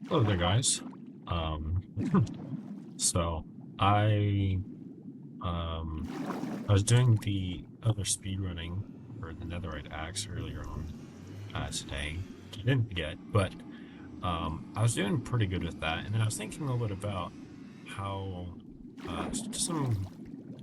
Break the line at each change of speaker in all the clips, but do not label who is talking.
Hello there, guys. Um, so I I was doing the other speed running for the Netherite axe earlier on today. I didn't get, but I was doing pretty good with that, and then I was thinking a little bit about how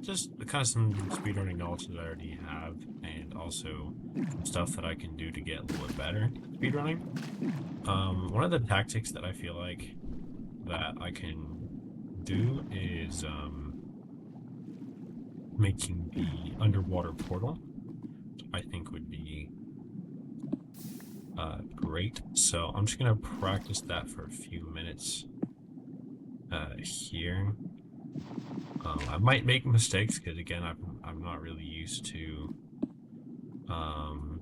just kind of some speedrunning knowledge that I already have, and also some stuff that I can do to get a little bit better at speedrunning. One of the tactics that I feel like that I can do is making the underwater portal. I think would be great. So I'm just gonna practice that for a few minutes here. I might make mistakes because again, I'm not really used to um,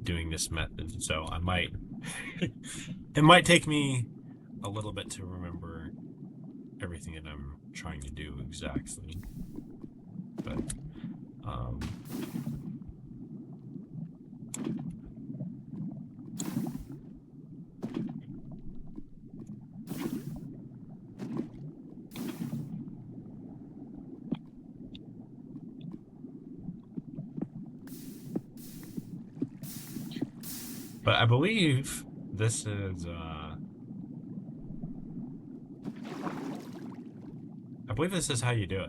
doing this method, so I might it might take me a little bit to remember everything that I'm trying to do exactly, but um, but I believe this is I believe this is how you do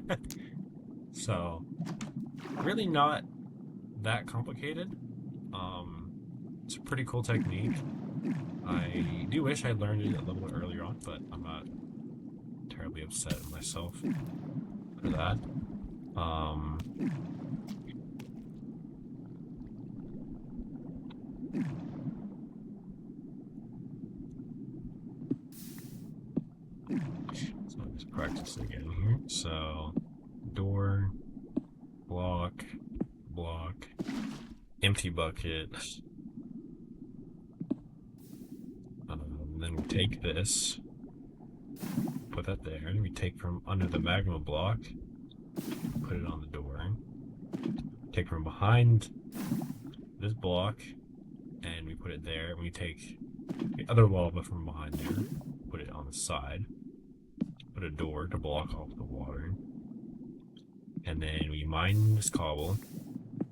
it. So really not that complicated. Um, it's a pretty cool technique. I do wish I learned it a little bit earlier on, but I'm not terribly upset with myself for that. Um, so let's practice again here. So door, block, block, empty bucket. Then we take this, put that there, and we take from under the magma block, put it on the door. Take from behind this block, and we put it there. We take the other lava from behind there, put it on the side, put a door to block off the water, and then we mine this cobble,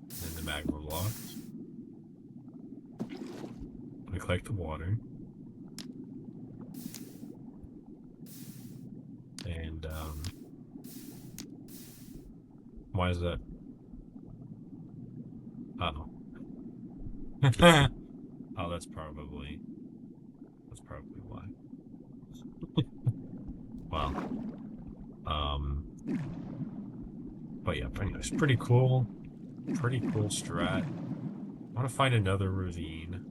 then the magma block. We collect the water, and why is that? Oh, oh, that's probably why. Well, um, but yeah, it's pretty cool. Pretty cool strat. I want to find another ravine.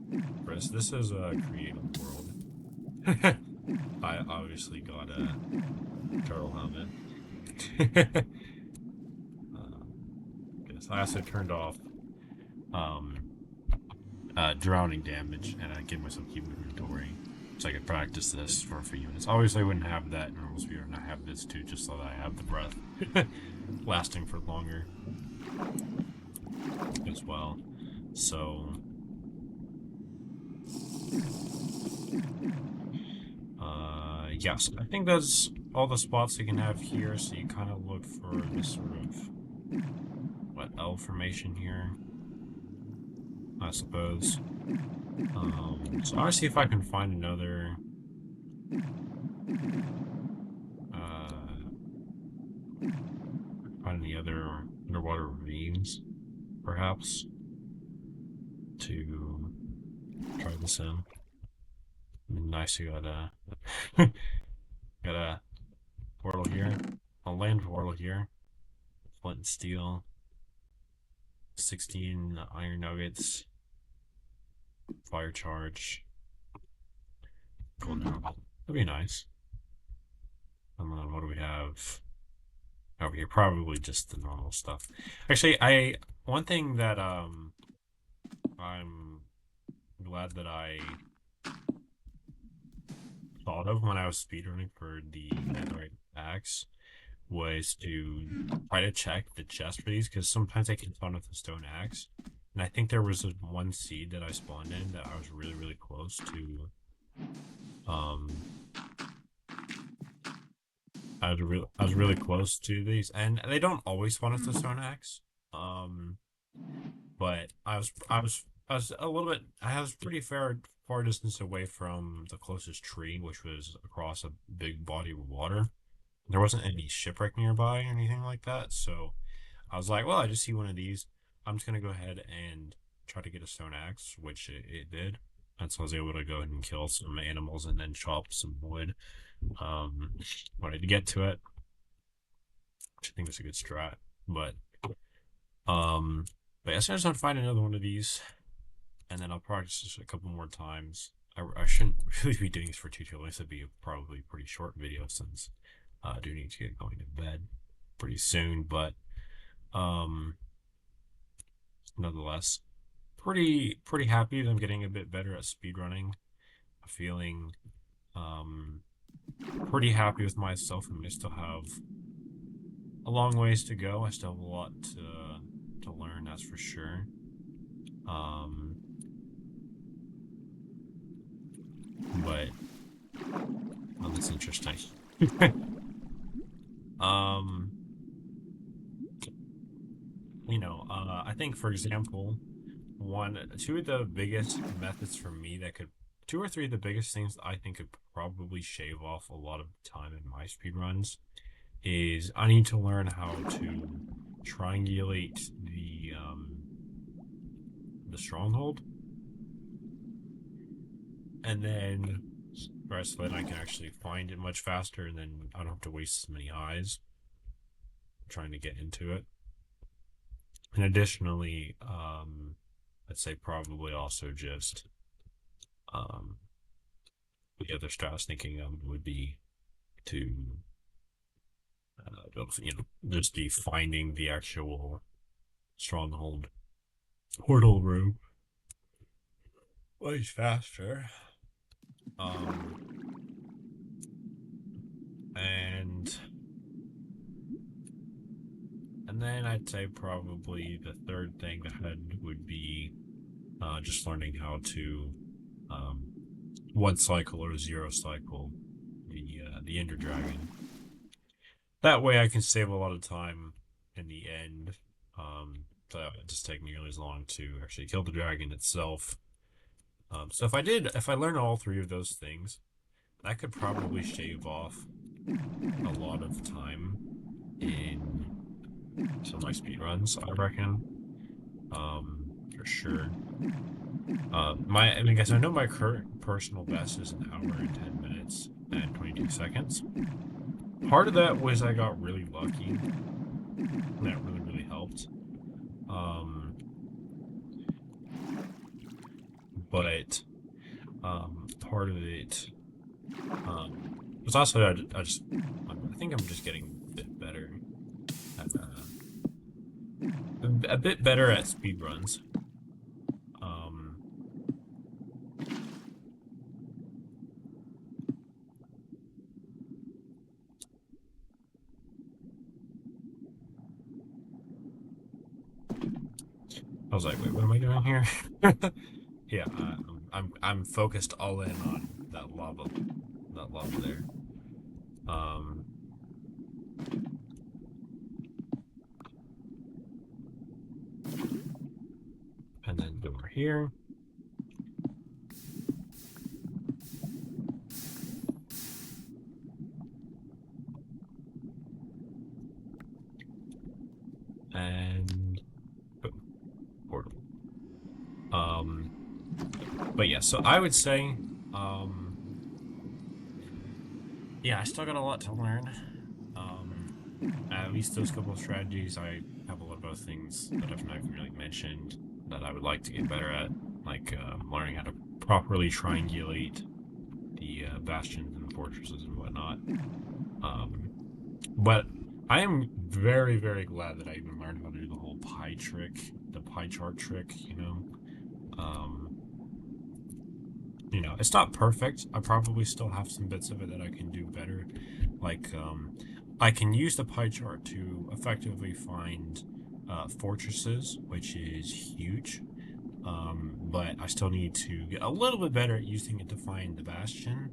This is a creative world. I obviously got a turtle helmet. Guess I also turned off um, drowning damage, and I gave myself keep inventory so I could practice this for a few minutes. Obviously, I wouldn't have that in normal speed, and I have this too, just so that I have the breath lasting for longer as well. So, yes, I think that's all the spots you can have here. So you kind of look for this sort of L formation here, I suppose. So I want to see if I can find another find any other underwater ravines, perhaps, to try this in. Nice, you got a got a portal here, a land portal here, flint and steel, 16 iron nuggets, fire charge, golden apple. That'd be nice. And then what do we have over here? Probably just the normal stuff. Actually, one thing that I'm glad that I thought of when I was speedrunning for the netherite axe was to try to check the chest for these, because sometimes I can spawn with a stone axe, and And I think there was one seed that I spawned in that I was really, really close to. I was really close to these, and they don't always spawn at the stone axe. But I was a little bit. I was pretty far distance away from the closest tree, which was across a big body of water. There wasn't any shipwreck nearby or anything like that, so I was like, well, I just see one of these. I'm just gonna go ahead and try to get a stone axe, which it did. And so I was able to go ahead and kill some animals and then chop some wood. Wanted to get to it, which I think is a good strat. Um, but as soon as I find another one of these, and then I'll practice this a couple more times. I shouldn't really be doing this for too long. This would be probably a pretty short video since I do need to get going to bed pretty soon. But nonetheless, pretty happy that I'm getting a bit better at speedrunning. I'm feeling pretty happy with myself. I mean, I still have a long ways to go. I still have a lot to learn, that's for sure. But well, that's interesting. You know, I think, for example, two of the biggest methods for me that could, two or three of the biggest things I think could probably shave off a lot of time in my speedruns is I need to learn how to triangulate the stronghold, and then so that I can actually find it much faster, and then I don't have to waste as many eyes trying to get into it. And additionally, I'd say probably also just the other strat I was thinking of would be to you know, just be finding the actual stronghold portal room much faster. And then I'd say probably the third thing ahead would be just learning how to one cycle or zero cycle the Ender Dragon. That way I can save a lot of time in the end. So it just take nearly as long to actually kill the dragon itself. So if I learn all three of those things, that could probably shave off a lot of time in some of my speedruns, I reckon. For sure. I guess I know my current personal best is 1 hour and 10 minutes and 22 seconds. Part of that was I got really lucky. That really helped. But part of it was also I think I'm just getting a bit better at a bit better at speedruns. I was like, wait, what am I doing here? Yeah, I'm focused all in on that lava there. And then over here. And boom, portal. But yeah, so I would say, yeah, I still got a lot to learn. At least those couple of strategies, I have a lot of other things that I've not really mentioned that I would like to get better at, like learning how to properly triangulate the bastions and fortresses and whatnot. But I am very glad that I even learned how to do the whole pie chart trick, you know. You know, it's not perfect. I probably still have some bits of it that I can do better. Like, I can use the pie chart to effectively find fortresses, which is huge. But I still need to get a little bit better at using it to find the bastion.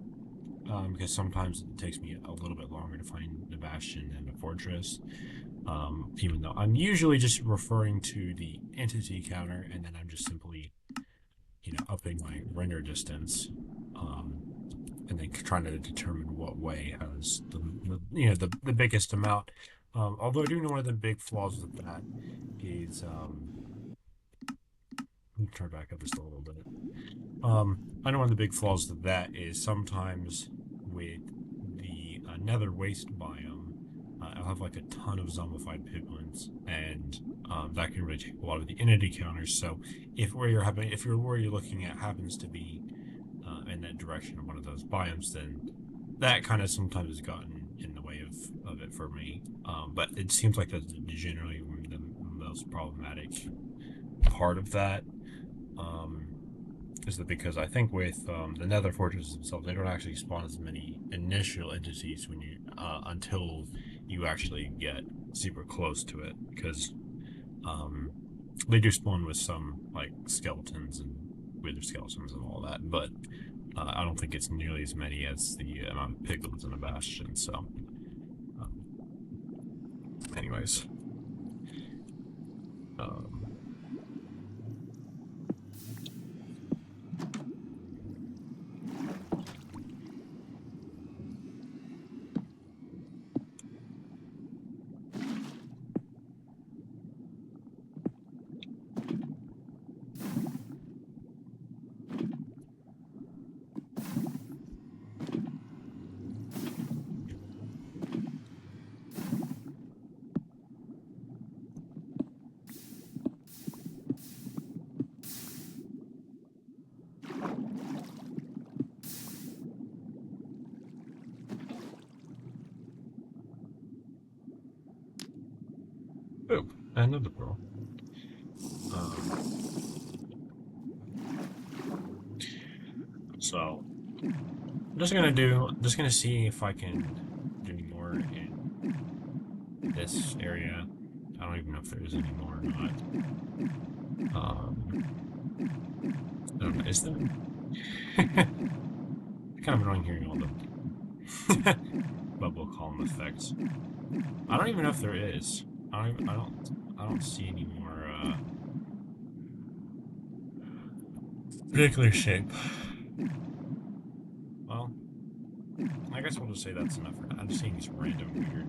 Because sometimes it takes me a little bit longer to find the bastion than the fortress. Even though I'm usually just referring to the entity counter, and then I'm just simply, upping my render distance, and then trying to determine what way has the biggest amount. Although I do know one of the big flaws with that is, let me turn back up just a little bit. I know one of the big flaws of that is sometimes with the nether waste biome, I'll have like a ton of zombified piglins, and that can really take a lot of the entity counters. So if where you're looking at happens to be in that direction of one of those biomes, then that kind of sometimes has gotten in the way of it for me. But it seems like that's generally the most problematic part of that. Is that because I think with the nether fortresses themselves, they don't actually spawn as many initial entities when you until you actually get super close to it, because they do spawn with some like skeletons and wither skeletons and all that, but I don't think it's nearly as many as the amount of piglins in a bastion. So, anyways, um, oh, another pearl. So just gonna see if I can do any more in this area. I don't even know if there is any more or not. I don't know. Is there? Kind of annoying hearing all the bubble column effects. I don't even know if there is. I don't see any more particular shape. Well, I guess we'll just say that's enough for now. I'm just seeing these random weird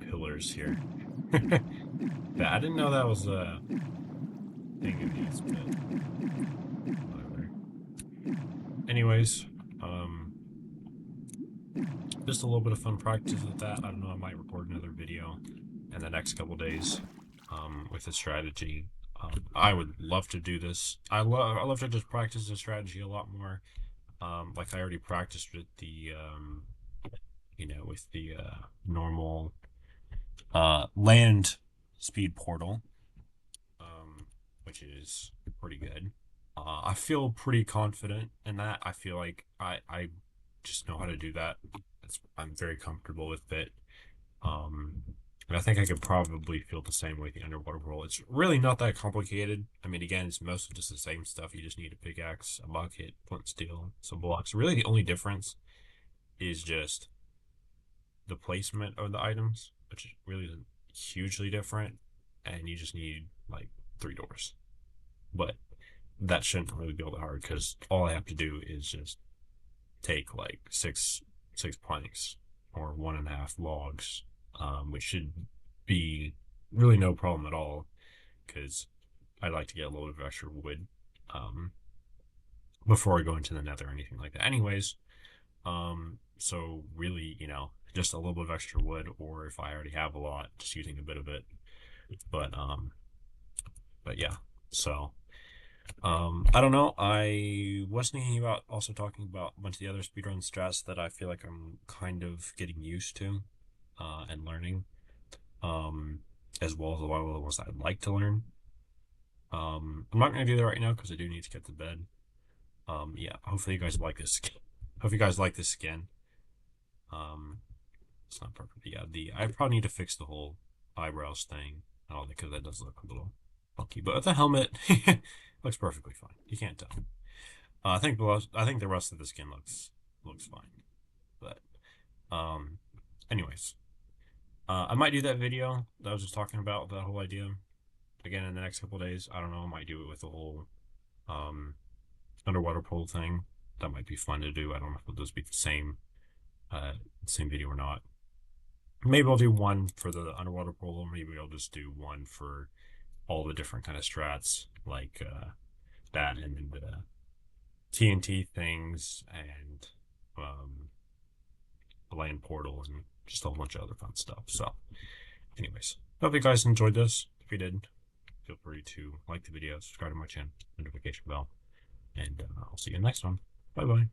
pillars here. Yeah, I didn't know that was a thing in these, but whatever. Anyways, just a little bit of fun practice with that. I don't know, I might record another video in the next couple days with a strategy. I would love to do this. I love to just practice the strategy a lot more. Like I already practiced with the normal land speed portal, which is pretty good. I feel pretty confident in that. I feel like I just know how to do that. I'm very comfortable with it. Um, and I think I could probably feel the same way with the underwater world. It's really not that complicated. I mean, again, it's mostly just the same stuff. You just need a pickaxe, a bucket, flint steel, some blocks. Really, the only difference is just the placement of the items, which really isn't hugely different. And you just need like 3 doors. But that shouldn't really be all that hard because all I have to do is just take like six planks or 1.5 logs, which should be really no problem at all because I like to get a little bit of extra wood before I go into the nether or anything like that. Anyways, so really, just a little bit of extra wood, or if I already have a lot, just using a bit of it. But but yeah, so I don't know. I was thinking about also talking about a bunch of the other speedrun strats that I feel like I'm kind of getting used to, and learning, um, as well as a lot of the ones I'd like to learn. I'm not gonna do that right now because I do need to get to bed. Yeah, hopefully you guys like this. Hope you guys like this skin. Um, it's not perfect. Yeah, I probably need to fix the whole eyebrows thing, because that does look a little funky. But with the helmet, looks perfectly fine. You can't tell. I think the rest of the skin looks fine. But anyways, I might do that video that I was just talking about, that whole idea again in the next couple days. I don't know. I might do it with the whole underwater pool thing. That might be fun to do. I don't know if it'll just be the same video or not. Maybe I'll do one for the underwater pool, or maybe I'll just do one for all the different kind of strats, like that, and then the TNT things, and the land portal, and just a whole bunch of other fun stuff. So, anyways, hope you guys enjoyed this. If you did, feel free to like the video, subscribe to my channel, notification bell, and I'll see you in the next one. Bye bye.